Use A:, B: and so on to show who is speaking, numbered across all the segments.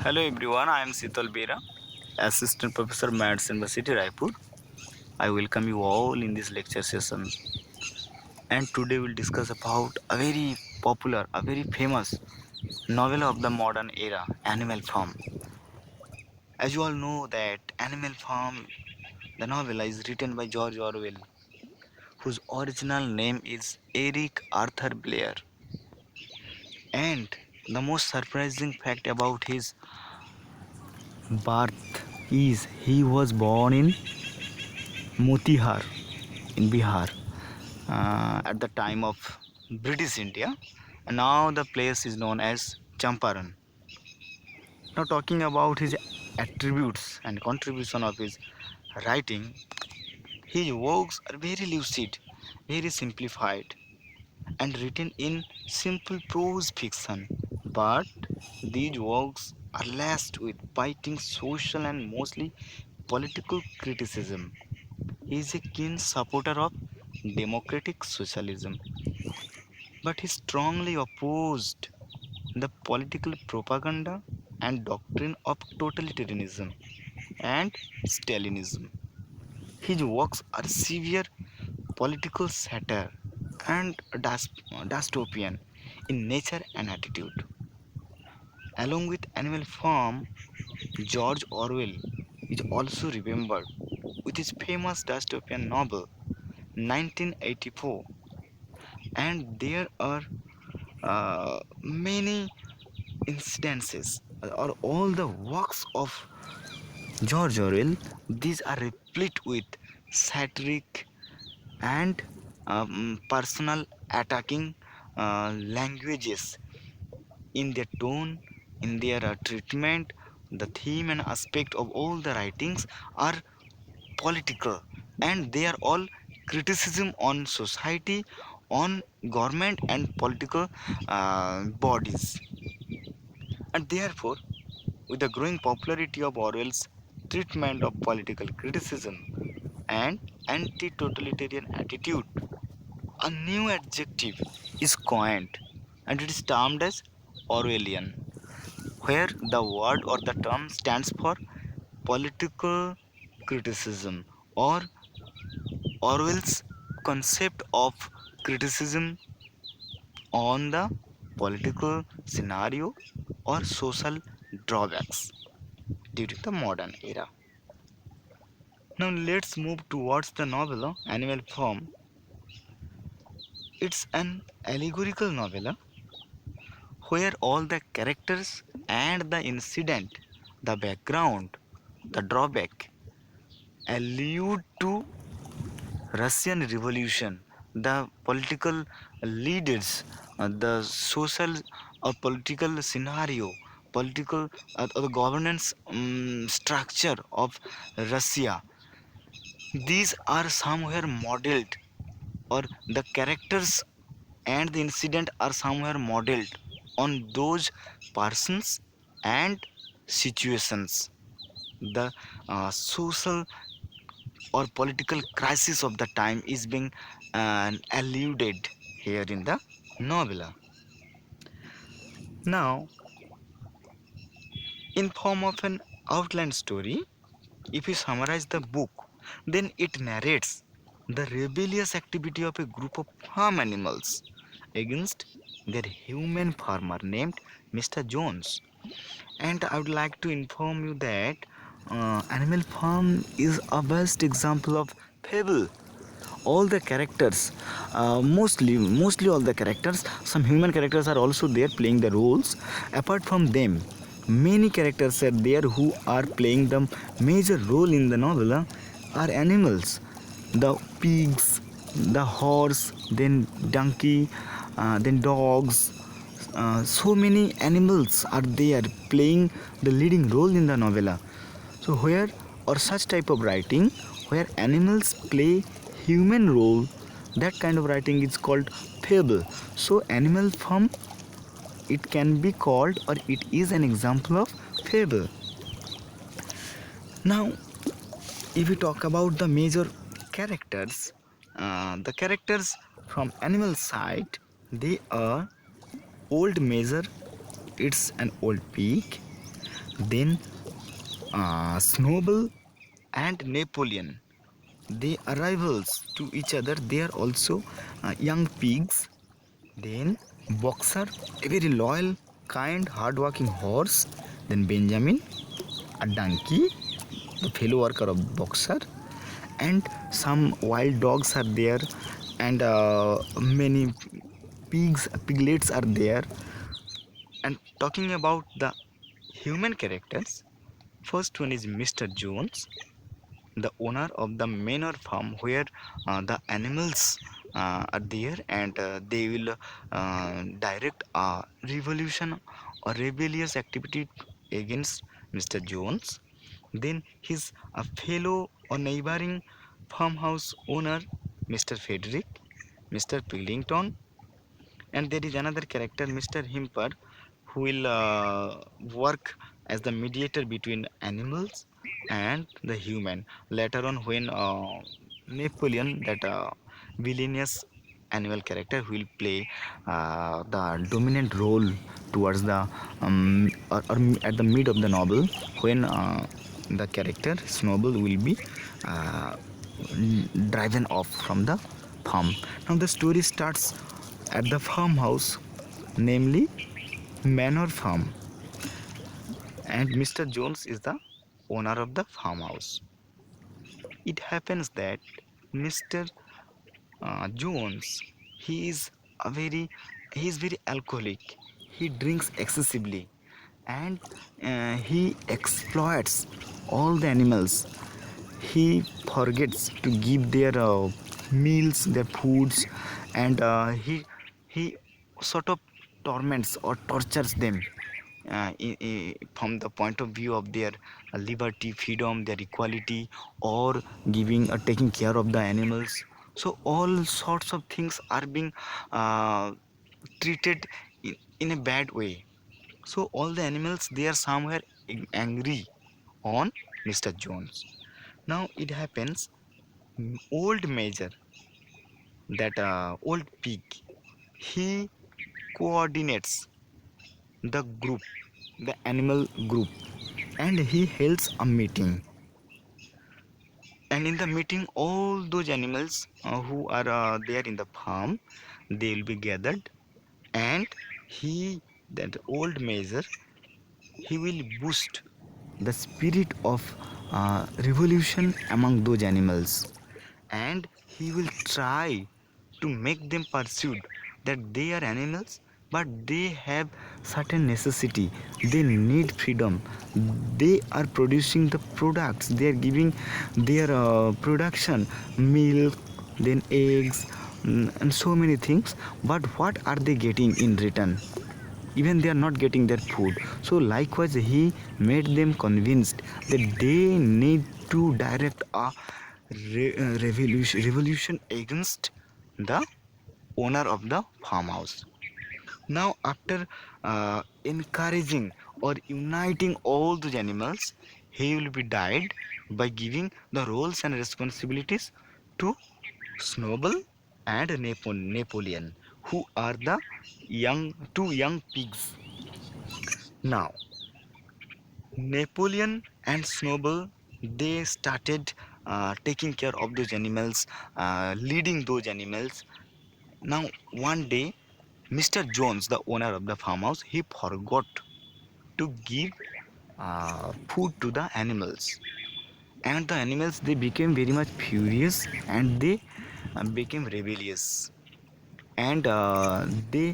A: Hello everyone, I am Sital Bera, Assistant Professor Maths University Raipur. I welcome you all in this lecture session. And today we'll discuss about a very popular, a very famous novel of the modern era, Animal Farm. As you all know that Animal Farm, the novel is written by George Orwell, whose original name is Eric Arthur Blair. And the most surprising fact about his birth is he was born in Motihar in Bihar at the time of British India, and now the place is known as Champaran. Now, talking about his attributes and contribution of his writing, his works are very lucid, very simplified, and written in simple prose fiction. But these works are laced with biting social and mostly political criticism. He is a keen supporter of democratic socialism, but he strongly opposed the political propaganda and doctrine of totalitarianism and Stalinism. His works are severe political satire and dystopian in nature and attitude. Along with Animal Farm, George Orwell is also remembered with his famous dystopian novel 1984, and there are many incidences or all the works of George Orwell. These are replete with satiric and personal attacking languages in their tone, in their treatment. The theme and aspect of all the writings are political, and they are all criticism on society, on government and political bodies. And therefore, with the growing popularity of Orwell's treatment of political criticism and anti totalitarian attitude, a new adjective is coined, and it is termed as Orwellian, where the word or the term stands for political criticism, or Orwell's concept of criticism on the political scenario or social drawbacks during the modern era. Now let's move towards the novel Animal Farm. It's an allegorical novel where all the characters and the incident, the background, the drawback allude to Russian Revolution, the political leaders, the social or political scenario, political or the governance structure of Russia. These are somewhere modeled, or the characters and the incident are somewhere modeled on those persons and situations. The social or political crisis of the time is being alluded here in the novella. Now, in form of an outline story, if we summarize the book, then it narrates the rebellious activity of a group of farm animals against their human farmer named Mr. Jones. And I would like to inform you that Animal Farm is a best example of fable. All the characters, mostly all the characters, some human characters are also there playing the roles. Apart from them, many characters are there who are playing the major role in the novel are animals. The pigs, the horse, then donkey, then dogs. So many animals are there playing the leading role in the novella. So where or such type of writing where animals play human role, that kind of writing is called fable. So Animal Farm, it can be called, or it is an example of fable. Now, if we talk about the major characters, the characters from animal side, they are Old Major, it's an old pig. Then Snowball and Napoleon, they arrivals to each other. They are also young pigs. Then Boxer, a very loyal, kind, hardworking horse. Then Benjamin, a donkey, the fellow worker of Boxer, and some wild dogs are there, and many piglets are there. And talking about the human characters, first one is Mr. Jones, the owner of the manor farm where the animals are there, and they will direct a revolution or rebellious activity against Mr. Jones. Then his fellow or neighboring farmhouse owner, Mr. Frederick, Mr. Pillington, and there is another character, Mr. Himper, who will work as the mediator between animals and the human. Later on, when Napoleon, that villainous animal character, will play the dominant role towards the or at the mid of the novel, when the character Snowball will be uh, driven off from the farm. Now the story starts at the farmhouse, namely Manor Farm, and Mr. Jones is the owner of the farmhouse. It happens that Mr. Jones, he is he is very alcoholic. He drinks excessively, and he exploits all the animals. He forgets to give their meals, their foods, and he sort of torments or tortures them from the point of view of their liberty, freedom, their equality, or giving taking care of the animals. So all sorts of things are being uh, treated in a bad way. So all the animals, they are somewhere angry on Mr. Jones. Now it happens, old Major, that old pig, he coordinates the group, the animal group, and he holds a meeting. And in the meeting, all those animals who are there in the farm, they will be gathered, and he, that old Major, he will boost the spirit of revolution among those animals, and he will try to make them perceive that they are animals, but they have certain necessity, they need freedom, they are producing the products, they are giving their production, milk, then eggs, and so many things, but what are they getting in return? Even they are not getting their food. So likewise, he made them convinced that they need to direct a revolution against the owner of the farmhouse. Now after encouraging or uniting all those animals, he will be died by giving the roles and responsibilities to Snowball and Napoleon, who are the two young pigs. Now Napoleon and Snowball, they started taking care of those animals, leading those animals. Now one day, Mr. Jones, the owner of the farmhouse, he forgot to give food to the animals, and the animals, they became very much furious, and they became rebellious, and they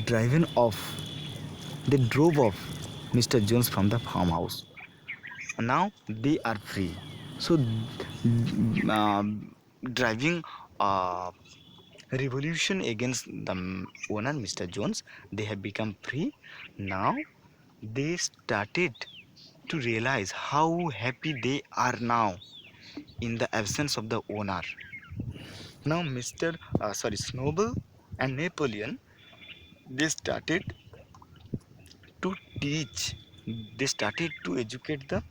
A: driven off. They drove off Mr. Jones from the farmhouse. Now they are free. So driving a revolution against the owner, Mr. Jones, they have become free. Now they started to realize how happy they are now in the absence of the owner. Now Mr. Snowball and Napoleon, they started to teach, they started to educate the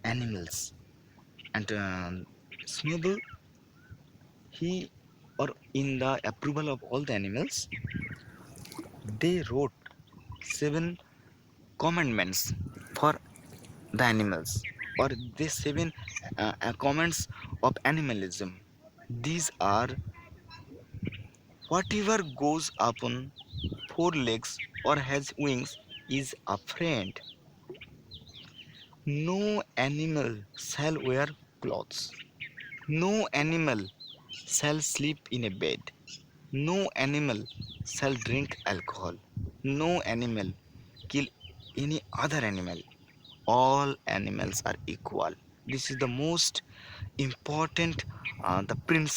A: animals, and Snowball, he, or in the approval of all the animals, they wrote 7 commandments for the animals, or the seven comments of animalism. These are: whatever goes upon four legs or has wings is a friend. No animal shall wear clothes. No animal shall sleep in a bed. No animal shall drink alcohol. No animal kill any other animal. All animals are equal. This is the most important the principle